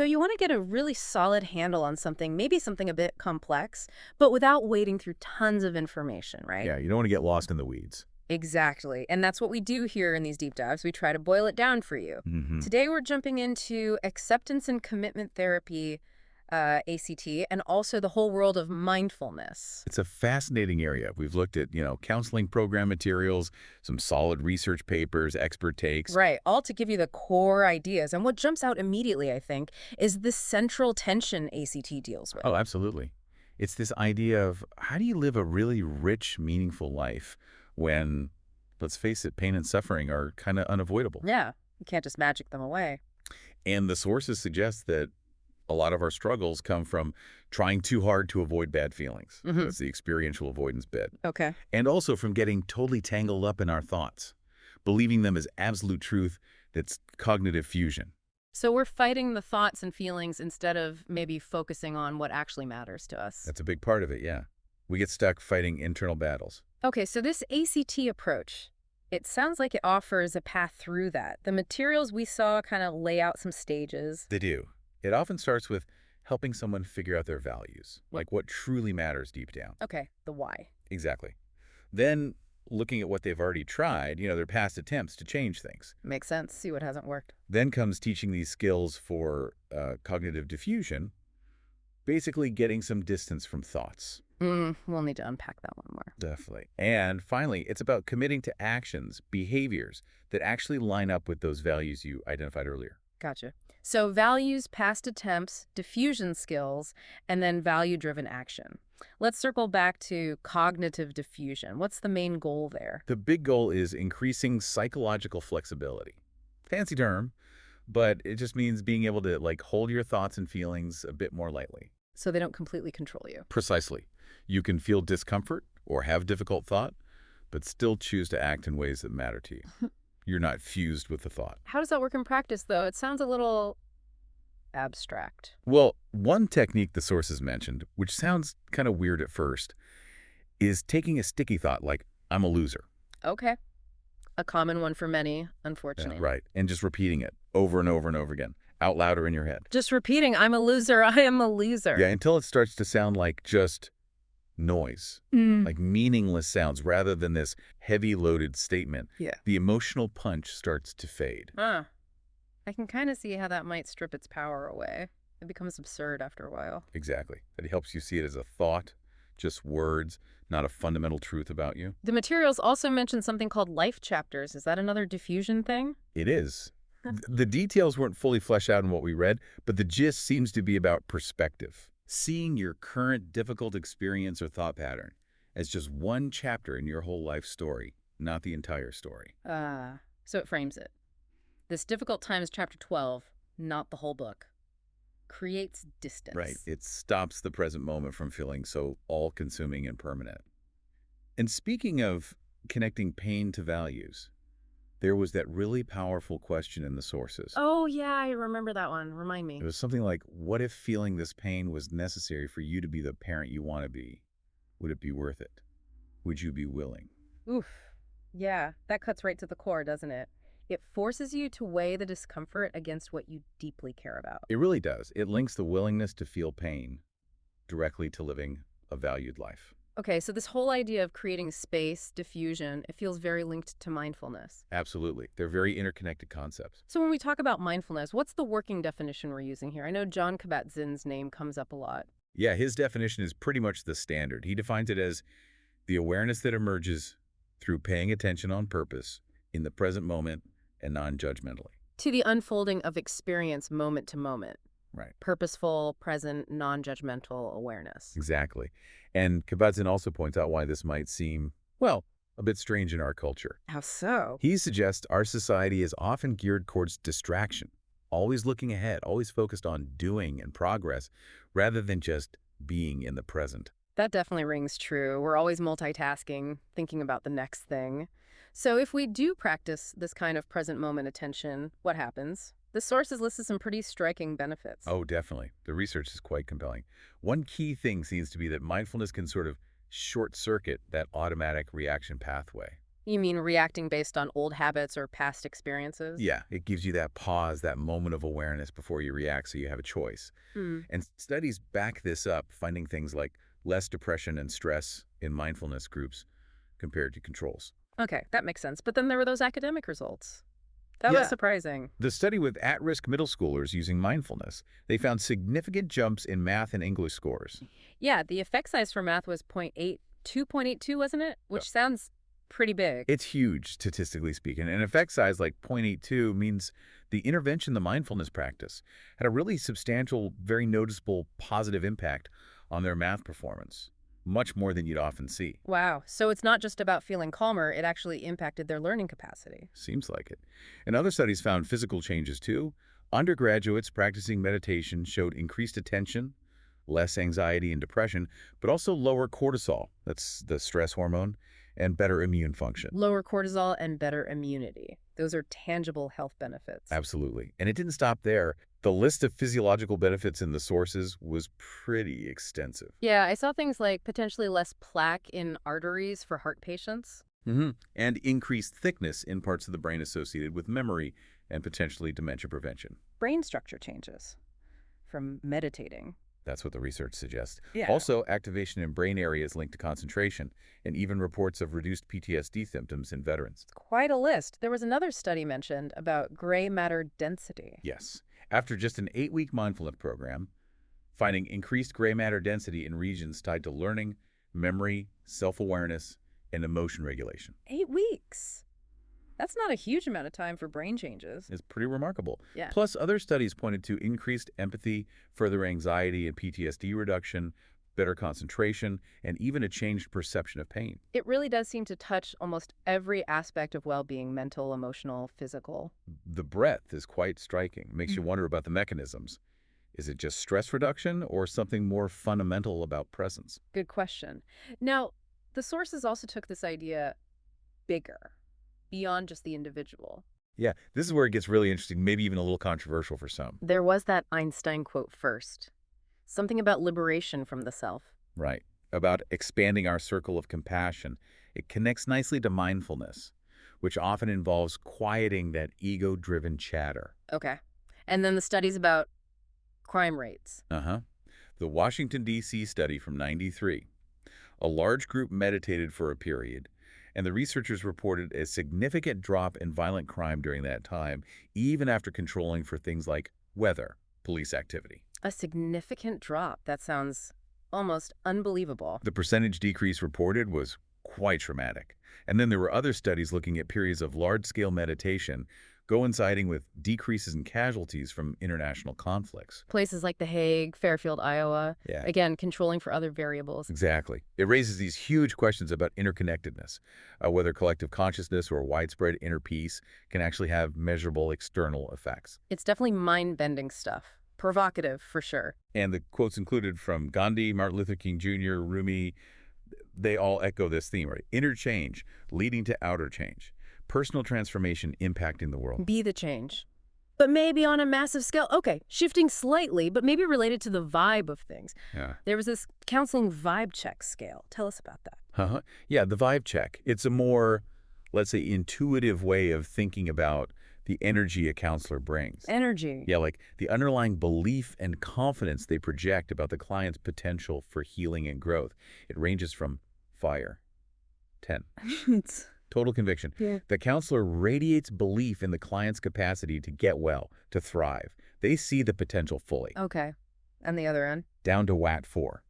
So you want to get a really solid handle on something, maybe something a bit complex, but without wading through tons of information, right? Yeah, you don't want to get lost in the weeds. Exactly. And that's what we do here in these deep dives. We try to boil it down for you. Hmm. Today we're jumping into acceptance and commitment therapy, ACT, and also the whole world of mindfulness. It's a fascinating area. We've looked at, counseling program materials, some solid research papers, expert takes. Right, all to give you the core ideas. And what jumps out immediately, I think, is this central tension ACT deals with. Oh, absolutely. It's this idea of how do you live a really rich, meaningful life when, let's face it, pain and suffering are kind of unavoidable. Yeah, you can't just magic them away. And the sources suggest that a lot of our struggles come from trying too hard to avoid bad feelings. Hmm. That's the experiential avoidance bit. Okay. And also from getting totally tangled up in our thoughts, believing them as absolute truth that's cognitive fusion. So we're fighting the thoughts and feelings instead of maybe focusing on what actually matters to us. That's a big part of it, yeah. We get stuck fighting internal battles. Okay, so this ACT approach, it sounds like it offers a path through that. The materials we saw kind of lay out some stages. They do. It often starts with helping someone figure out their values, like what truly matters deep down. Okay, the why. Exactly. Then looking at what they've already tried, their past attempts to change things. Makes sense. See what hasn't worked. Then comes teaching these skills for cognitive diffusion, basically getting some distance from thoughts. We'll need to unpack that one more. Definitely. And finally, it's about committing to actions, behaviors that actually line up with those values you identified earlier. Gotcha. So values, past attempts, diffusion skills, and then value-driven action. Let's circle back to cognitive diffusion. What's the main goal there? The big goal is increasing psychological flexibility. Fancy term, but it just means being able to hold your thoughts and feelings a bit more lightly. So they don't completely control you. Precisely. You can feel discomfort or have difficult thought, but still choose to act in ways that matter to you. You're not fused with the thought. How does that work in practice, though? It sounds a little abstract. Well, one technique the sources mentioned, which sounds kind of weird at first, is taking a sticky thought like, I'm a loser. Okay. A common one for many, Yeah, unfortunately. right. And just repeating it over and over and over again, out loud or in your head. Just repeating, I'm a loser, I am a loser. Yeah, until it starts to sound like just noise, like meaningless sounds rather than this heavy loaded statement. Yeah. The emotional punch starts to fade. Huh. I can kind of see how that might strip its power away. It becomes absurd after a while. Exactly. It helps you see it as a thought, just words, not a fundamental truth about you. The materials also mention something called life chapters. Is that another diffusion thing? It is. The details weren't fully fleshed out in what we read, but the gist seems to be about perspective. Seeing your current difficult experience or thought pattern as just one chapter in your whole life story, not the entire story. So it frames it. This difficult time is chapter 12, not the whole book. Creates distance. Right. It stops the present moment from feeling so all-consuming and permanent. And speaking of connecting pain to values, there was that really powerful question in the sources. Oh, yeah, I remember that one. Remind me. It was something like, what if feeling this pain was necessary for you to be the parent you want to be? Would it be worth it? Would you be willing? Oof. Yeah, that cuts right to the core, doesn't it? It forces you to weigh the discomfort against what you deeply care about. It really does. It links the willingness to feel pain directly to living a valued life. Okay, so this whole idea of creating space, diffusion, it feels very linked to mindfulness. Absolutely. They're very interconnected concepts. So when we talk about mindfulness, what's the working definition we're using here? I know John Kabat-Zinn's name comes up a lot. Yeah, his definition is pretty much the standard. He defines it as the awareness that emerges through paying attention on purpose in the present moment and non-judgmentally. To the unfolding of experience moment to moment. Right. Purposeful, present, non-judgmental awareness. Exactly. And Kabat-Zinn also points out why this might seem, well, a bit strange in our culture. How so? He suggests our society is often geared towards distraction, always looking ahead, always focused on doing and progress, rather than just being in the present. That definitely rings true. We're always multitasking, thinking about the next thing. So if we do practice this kind of present moment attention, what happens? The sources listed some pretty striking benefits. Oh, definitely. The research is quite compelling. One key thing seems to be that mindfulness can sort of short-circuit that automatic reaction pathway. You mean reacting based on old habits or past experiences? Yeah, it gives you that pause, that moment of awareness before you react so you have a choice. Hmm. And studies back this up, finding things like less depression and stress in mindfulness groups compared to controls. Okay, that makes sense. But then there were those academic results. That was Yeah. surprising. The study with at-risk middle schoolers using mindfulness, they found significant jumps in math and English scores. Yeah, the effect size for math was 2.82, wasn't it? Uh, Which sounds pretty big. It's huge, statistically speaking. An effect size like 0.82 means the intervention, the mindfulness practice, had a really substantial, very noticeable positive impact on their math performance, much more than you'd often see. Wow. So it's not just about feeling calmer, it actually impacted their learning capacity. Seems like it. And other studies found physical changes too. Undergraduates practicing meditation showed increased attention, less anxiety and depression, but also lower cortisol, that's the stress hormone, and better immune function. Lower cortisol and better immunity. Those are tangible health benefits. Absolutely. And it didn't stop there. The list of physiological benefits in the sources was pretty extensive. Yeah, I saw things like potentially less plaque in arteries for heart patients. And increased thickness in parts of the brain associated with memory and potentially dementia prevention. Brain structure changes from meditating. That's what the research suggests. Yeah. Also, activation in brain areas linked to concentration, and even reports of reduced PTSD symptoms in veterans. Quite a list. There was another study mentioned about gray matter density. Yes. After just an 8-week mindfulness program, finding increased gray matter density in regions tied to learning, memory, self-awareness, and emotion regulation 8 weeks. That's not a huge amount of time for brain changes. is pretty remarkable. Yeah. Plus, other studies pointed to increased empathy, further anxiety and PTSD reduction, better concentration, and even a changed perception of pain. It really does seem to touch almost every aspect of well-being, mental, emotional, physical. The breadth is quite striking. Makes you Mm. wonder about the mechanisms. Is it just stress reduction or something more fundamental about presence? Good question. Now, the sources also took this idea bigger, beyond just the individual. Yeah, this is where it gets really interesting, maybe even a little controversial for some. There was that Einstein quote first. Something about liberation from the self. Right. About expanding our circle of compassion. It connects nicely to mindfulness, which often involves quieting that ego-driven chatter. Okay. And then the studies about crime rates. Uh-huh. The Washington, D.C. study from '93. A large group meditated for a period, and the researchers reported a significant drop in violent crime during that time, even after controlling for things like weather, police activity. A significant drop. That sounds almost unbelievable. The percentage decrease reported was quite dramatic. And then there were other studies looking at periods of large-scale meditation coinciding with decreases in casualties from international conflicts. Places like The Hague, Fairfield, Iowa, Yeah, again, controlling for other variables. exactly. It raises these huge questions about interconnectedness, whether collective consciousness or widespread inner peace can actually have measurable external effects. It's definitely mind-bending stuff. Provocative, for sure. And the quotes included from Gandhi, Martin Luther King Jr., Rumi, they all echo this theme, right? Inner change leading to outer change. Personal transformation impacting the world. Be the change. But maybe on a massive scale. Okay, shifting slightly, but maybe related to the vibe of things. Yeah. There was this counseling vibe check scale. Tell us about that. Uh-huh. Yeah, the vibe check. It's a more, let's say, intuitive way of thinking about the energy a counselor brings. Energy. Yeah, like the underlying belief and confidence they project about the client's potential for healing and growth. It ranges from fire, 10. It's- Total conviction. Yeah. The counselor radiates belief in the client's capacity to get well, to thrive. They see the potential fully. Okay. And the other end? Down to WAT 4,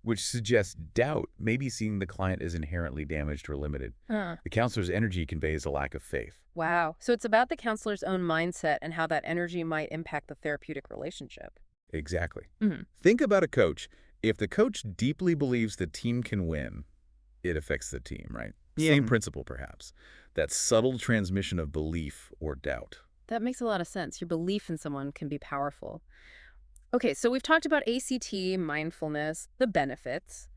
which suggests doubt, maybe seeing the client as inherently damaged or limited. Huh. The counselor's energy conveys a lack of faith. Wow. So it's about the counselor's own mindset and how that energy might impact the therapeutic relationship. Exactly. Mhm. Think about a coach. If the coach deeply believes the team can win, it affects the team, right? Yeah. Same principle, perhaps. That subtle transmission of belief or doubt. That makes a lot of sense. Your belief in someone can be powerful. Okay, so we've talked about ACT, mindfulness, the benefits.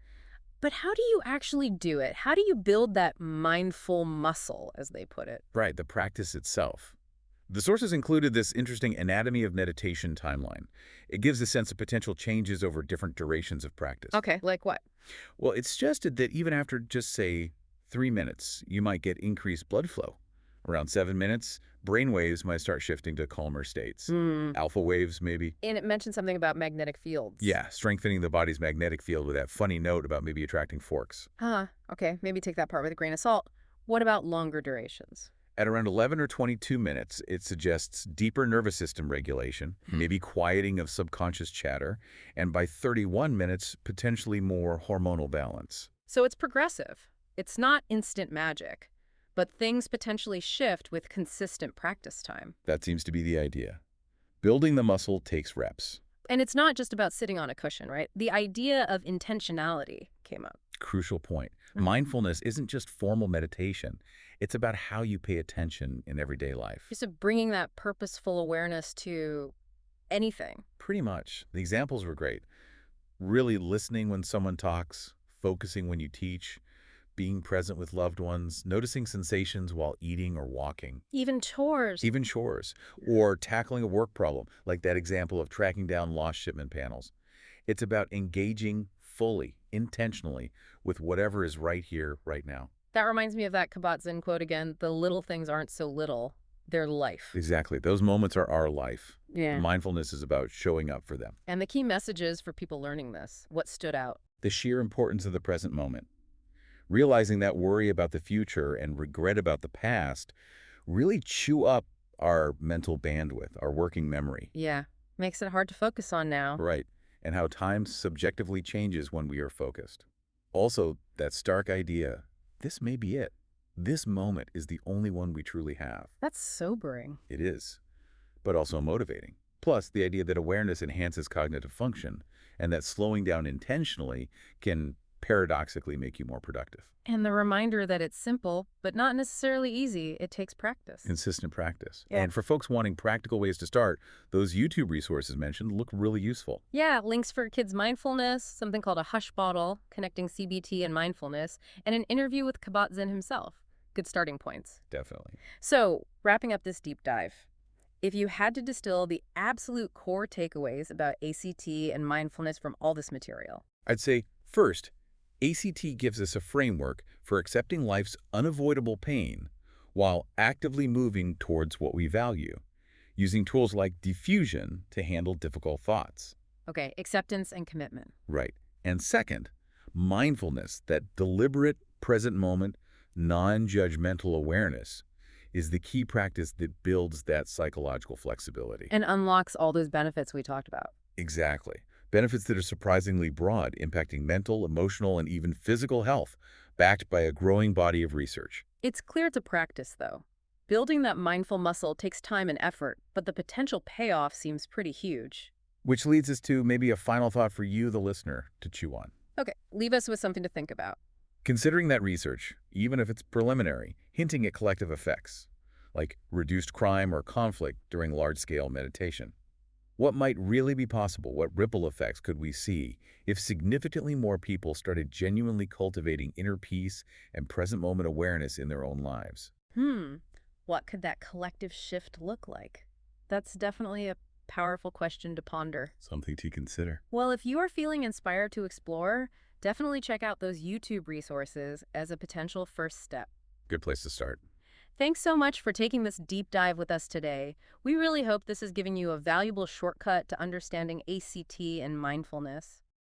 But how do you actually do it? How do you build that mindful muscle, as they put it? Right, the practice itself. The sources included this interesting anatomy of meditation timeline. It gives a sense of potential changes over different durations of practice. Okay, like what? Well, it suggested that even after just, say, 3 minutes, you might get increased blood flow. Around 7 minutes, brain waves might start shifting to calmer states. Hmm. Alpha waves, maybe. And it mentioned something about magnetic fields. Yeah, strengthening the body's magnetic field with that funny note about maybe attracting forks. Huh. Okay, maybe take that part with a grain of salt. What about longer durations? At around 11 or 22 minutes, it suggests deeper nervous system regulation, maybe quieting of subconscious chatter, and by 31 minutes, potentially more hormonal balance. So it's progressive. It's not instant magic, but things potentially shift with consistent practice time. That seems to be the idea. Building the muscle takes reps. And it's not just about sitting on a cushion, right? The idea of intentionality came up. Crucial point. Mhm. Mindfulness isn't just formal meditation. It's about how you pay attention in everyday life. Just bringing that purposeful awareness to anything. Pretty much. The examples were great. Really listening when someone talks, focusing when you teach, being present with loved ones, noticing sensations while eating or walking, Even chores. even chores, or tackling a work problem, like that example of tracking down lost shipment panels. It's about engaging fully, intentionally, with whatever is right here, right now. That reminds me of that Kabat-Zinn quote again, the little things aren't so little, they're life. Exactly. Those moments are our life. Yeah. Mindfulness is about showing up for them. And the key messages for people learning this, what stood out? The sheer importance of the present moment. Realizing that worry about the future and regret about the past really chew up our mental bandwidth, our working memory. Yeah, makes it hard to focus on now. Right. And how time subjectively changes when we are focused. Also, that stark idea, this may be it. This moment is the only one we truly have. That's sobering. It is, but also motivating. Plus, the idea that awareness enhances cognitive function and that slowing down intentionally can paradoxically make you more productive. And the reminder that it's simple, but not necessarily easy. It takes practice. Consistent practice. Yeah. And for folks wanting practical ways to start, those YouTube resources mentioned look really useful. Yeah, links for kids' mindfulness, something called a hush bottle, connecting CBT and mindfulness, and an interview with Kabat-Zinn himself. Good starting points. Definitely. So, wrapping up this deep dive, if you had to distill the absolute core takeaways about ACT and mindfulness from all this material. I'd say, first, ACT gives us a framework for accepting life's unavoidable pain while actively moving towards what we value, using tools like diffusion to handle difficult thoughts. Okay, acceptance and commitment. Right. And second, mindfulness, that deliberate, present moment, non-judgmental awareness, is the key practice that builds that psychological flexibility. And unlocks all those benefits we talked about. Exactly. Benefits that are surprisingly broad, impacting mental, emotional, and even physical health, backed by a growing body of research. It's clear it's a practice, though. Building that mindful muscle takes time and effort, but the potential payoff seems pretty huge. Which leads us to maybe a final thought for you, the listener, to chew on. Okay, leave us with something to think about. Considering that research, even if it's preliminary, hinting at collective effects, like reduced crime or conflict during large-scale meditation. What might really be possible? What ripple effects could we see if significantly more people started genuinely cultivating inner peace and present moment awareness in their own lives? What could that collective shift look like? That's definitely a powerful question to ponder. Something to consider. Well, if you are feeling inspired to explore, definitely check out those YouTube resources as a potential first step. Good place to start. Thanks so much for taking this deep dive with us today. We really hope this is giving you a valuable shortcut to understanding ACT and mindfulness.